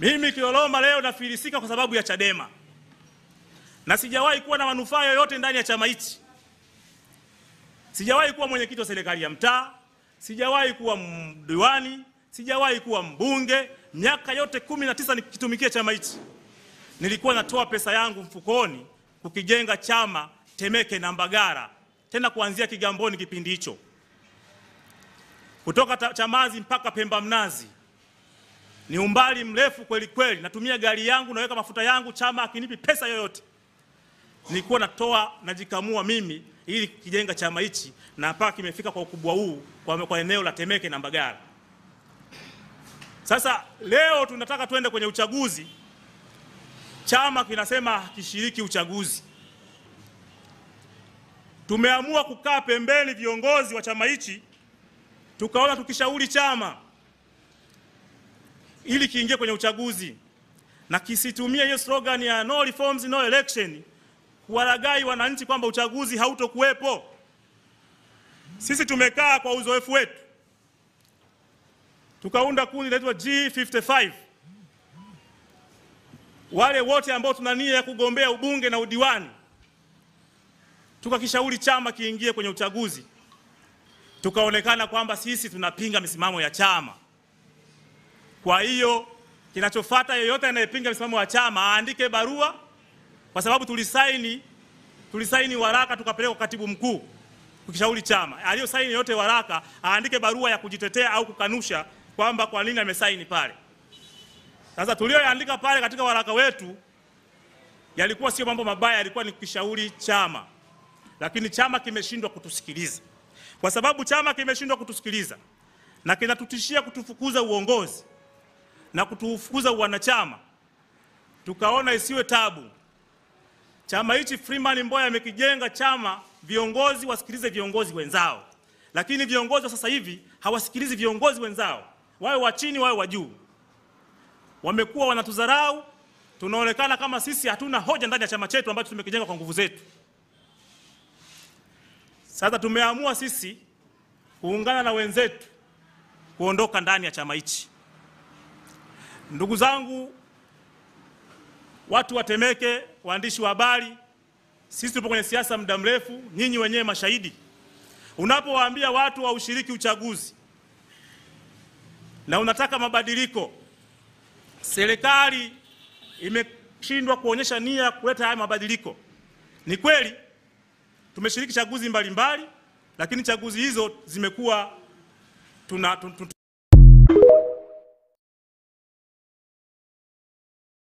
Mimi Kiloloma leo nafilisika kwa sababu ya Chadema. Na sijawahi kuwa na manufaa yoyote ndani ya chama hichi. Sijawahi kuwa mwenyekiti wa serikali ya mtaa, sijawahi kuwa diwani, sijawahi kuwa mbunge. Miaka yote 19 nikitumikia chama hichi. Nilikuwa natoa pesa yangu mfukoni kukijenga chama Temeke na Mbagara, tena kuanzia Kigamboni kipindi hicho. Kutoka Chamazi mpaka Pemba Mnazi. Ni umbali mrefu kweli kweli. Natumia gari yangu, naweka mafuta yangu, chama akinipi pesa yoyote. Nilikuwa natoa, najikamua mimi ili kijenga chama hichi, na mpaka kimefika kwa ukubwa huu kwa eneo la Temeke na Mbagara. Sasa leo tunataka tuende kwenye uchaguzi. Chama kinasema kishiriki uchaguzi. Tumeamua kukaa pembeni viongozi wa chama hichi, tukaona tukishauri chama ili kiingie kwenye uchaguzi na kisitumie hiyo slogan ya no reforms no election kuwalaghai wananchi kwamba uchaguzi hautokuwepo. Sisi tumekaa kwa uzoefu wetu, tukaunda kundi linaloitwa G55. Wale wote ambao tuna nia ya kugombea ubunge na udiwani, tukakishauri chama kiingie kwenye uchaguzi. Tukaonekana kwamba sisi tunapinga misimamo ya chama. Kwa hiyo kinachofuata, yeyote anayepinga misimamo ya chama aandike barua, kwa sababu tulisaini waraka tukapeleka kwa katibu mkuu kukishauri chama. Aliyosaini yote waraka aandike barua ya kujitetea au kukanusha kwamba kwa nini amesaini pale. Sasa tulioandika pale katika waraka wetu yalikuwa sio mambo mabaya, yalikuwa ni kukishauri chama. Lakini chama kimeshindwa kutusikiliza. Kwa sababu chama kimeshindwa kutusikiliza na kinatutishia kutufukuza uongozi na kutufukuza wanachama, tukaona isiwe tabu. Chama hichi Freeman Mbowe amekijenga chama, viongozi wasikilize viongozi wenzao. Lakini viongozi sasa hivi hawasikilizi viongozi wenzao, wawe wa chini wawe wa juu. Wamekuwa wanatudharau, tunaonekana kama sisi hatuna hoja ndani ya chama chetu ambacho tumekijenga kwa nguvu zetu. Sasa tumeamua sisi kuungana na wenzetu kuondoka ndani ya chama hichi. Ndugu zangu, watu wa Temeke, waandishi wa habari, sisi tupo kwenye siasa muda mrefu, nyinyi wenyewe mashahidi. Unapowaambia watu wa ushiriki uchaguzi na unataka mabadiliko, serikali imeshindwa kuonyesha nia kuleta haya mabadiliko. Ni kweli tumeshiriki chaguzi mbalimbali, lakini chaguzi hizo zimekuwa